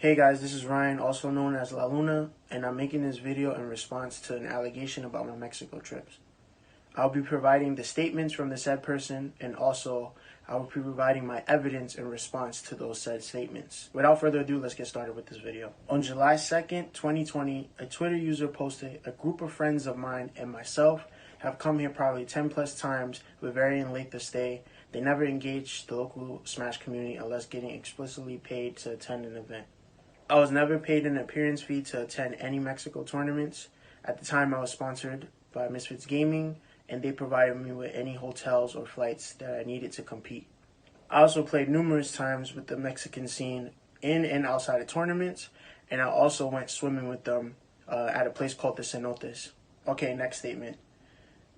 Hey guys, this is Ryan, also known as La Luna, and I'm making this video in response to an allegation about my Mexico trips. I'll be providing the statements from the said person, and also I will be providing my evidence in response to those said statements. Without further ado, let's get started with this video. On July 2nd, 2020, a Twitter user posted, "A group of friends of mine and myself have come here probably 10 plus times with varying length of stay. They never engaged the local Smash community unless getting explicitly paid to attend an event. I was never paid an appearance fee to attend any Mexico tournaments. At the time, I was sponsored by Misfits Gaming, and they provided me with any hotels or flights that I needed to compete. I also played numerous times with the Mexican scene in and outside of tournaments, and I also went swimming with them at a place called the Cenotes." Okay, next statement.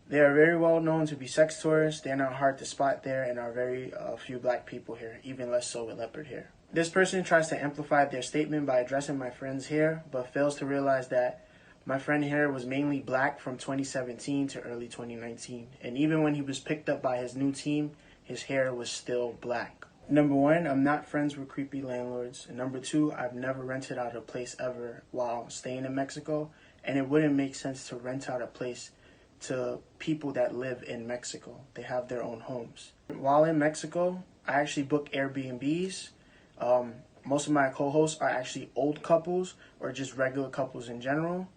"They are very well known to be sex tourists. They're not hard to spot there and are very few black people here, even less so with leopard hair." This person tries to amplify their statement by addressing my friend's hair, but fails to realize that my friend's hair was mainly black from 2017 to early 2019. And even when he was picked up by his new team, his hair was still black. Number one, I'm not friends with creepy landlords. And number two, I've never rented out a place ever while staying in Mexico. And it wouldn't make sense to rent out a place to people that live in Mexico. They have their own homes. While in Mexico, I actually book Air Bnbs. Most of my co-hosts are actually old couples or just regular couples in general.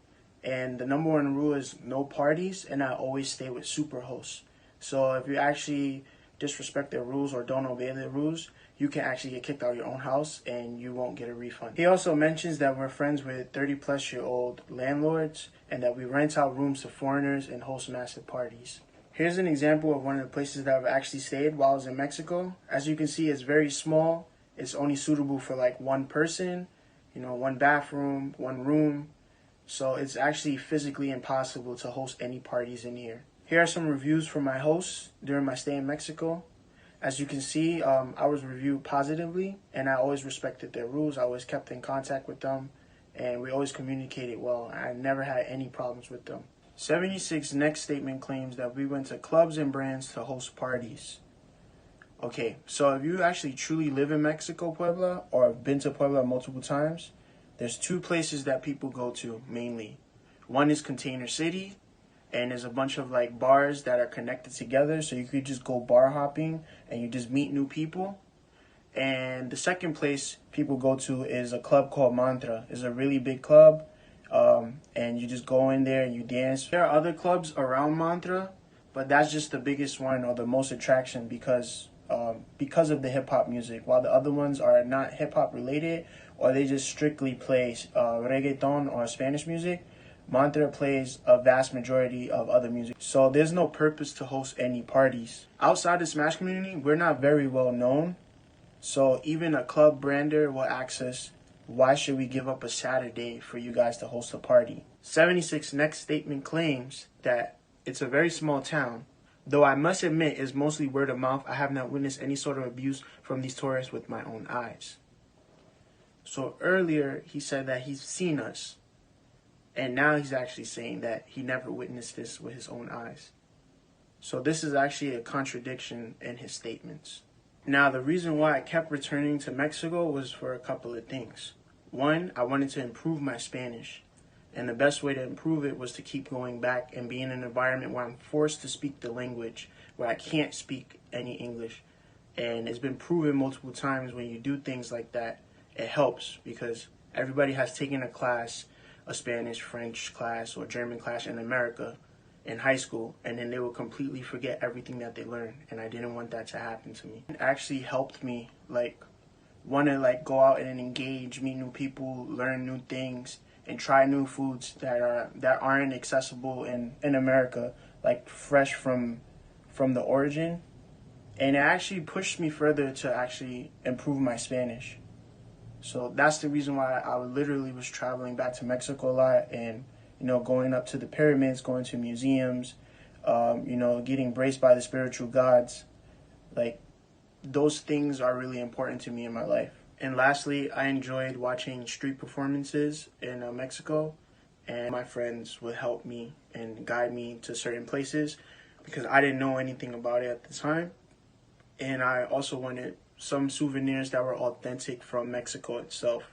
And the number one rule is no parties, and I always stay with super hosts. So if you actually disrespect their rules or don't obey their rules, you can actually get kicked out of your own house and you won't get a refund. He also mentions that we're friends with 30-plus-year-old landlords and that we rent out rooms to foreigners and host massive parties. Here's an example of one of the places that I've actually stayed while I was in Mexico. As you can see, it's very small. It's only suitable for like one person, one bathroom, one room. So it's actually physically impossible to host any parties in here. Here are some reviews from my hosts during my stay in Mexico. As you can see, I was reviewed positively, and I always respected their rules. I always kept in contact with them, and we always communicated well. I never had any problems with them. 76 next statement claims that we went to clubs and brands to host parties. Okay, so if you actually truly live in Mexico, Puebla, or have been to Puebla multiple times, there's two places that people go to mainly. One is Container City, and there's a bunch of like bars that are connected together, so you could just go bar hopping and you just meet new people. And the second place people go to is a club called Mantra. It's a really big club, and you just go in there and you dance. There are other clubs around Mantra, but that's just the biggest one or the most attraction because of the hip-hop music, while the other ones are not hip-hop related or they just strictly play reggaeton or Spanish music. Mantra plays a vast majority of other music. So there's no purpose to host any parties. Outside the Smash community, we're not very well known. So even a club brander will ask us, why should we give up a Saturday for you guys to host a party? 76 next statement claims that it's a very small town. Though I must admit it's mostly word of mouth, I have not witnessed any sort of abuse from these tourists with my own eyes. So earlier he said that he's seen us. And now he's actually saying that he never witnessed this with his own eyes. So this is actually a contradiction in his statements. Now the reason why I kept returning to Mexico was for a couple of things. One, I wanted to improve my Spanish. And the best way to improve it was to keep going back and be in an environment where I'm forced to speak the language, where I can't speak any English. And it's been proven multiple times when you do things like that, it helps because everybody has taken a class, a Spanish, French class, or German class in America in high school, and then they will completely forget everything that they learned. And I didn't want that to happen to me. It actually helped me want to go out and engage, meet new people, learn new things, and try new foods that aren't accessible in America, like fresh from the origin. And it actually pushed me further to actually improve my Spanish. So that's the reason why I literally was traveling back to Mexico a lot and, going up to the pyramids, going to museums, getting braced by the spiritual gods. Like, those things are really important to me in my life. And lastly, I enjoyed watching street performances in Mexico, and my friends would help me and guide me to certain places because I didn't know anything about it at the time. And I also wanted some souvenirs that were authentic from Mexico itself.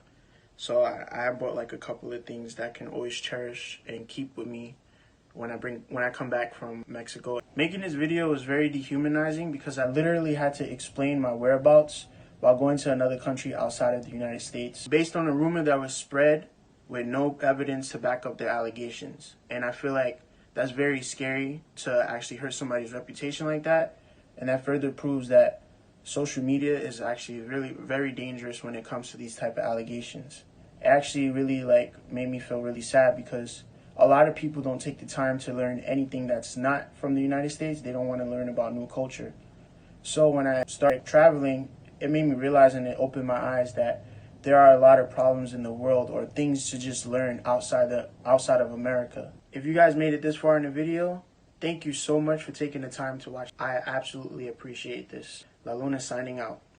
So I brought like a couple of things that I can always cherish and keep with me when I come back from Mexico. Making this video was very dehumanizing because I literally had to explain my whereabouts while going to another country outside of the United States based on a rumor that was spread with no evidence to back up their allegations. And I feel like that's very scary to actually hurt somebody's reputation like that. And that further proves that social media is actually really very dangerous when it comes to these type of allegations. It actually really made me feel really sad because a lot of people don't take the time to learn anything that's not from the United States. They don't want to learn about new culture. So when I started traveling, it made me realize and it opened my eyes that there are a lot of problems in the world or things to just learn outside of America. If you guys made it this far in the video, thank you so much for taking the time to watch. I absolutely appreciate this. La Luna signing out.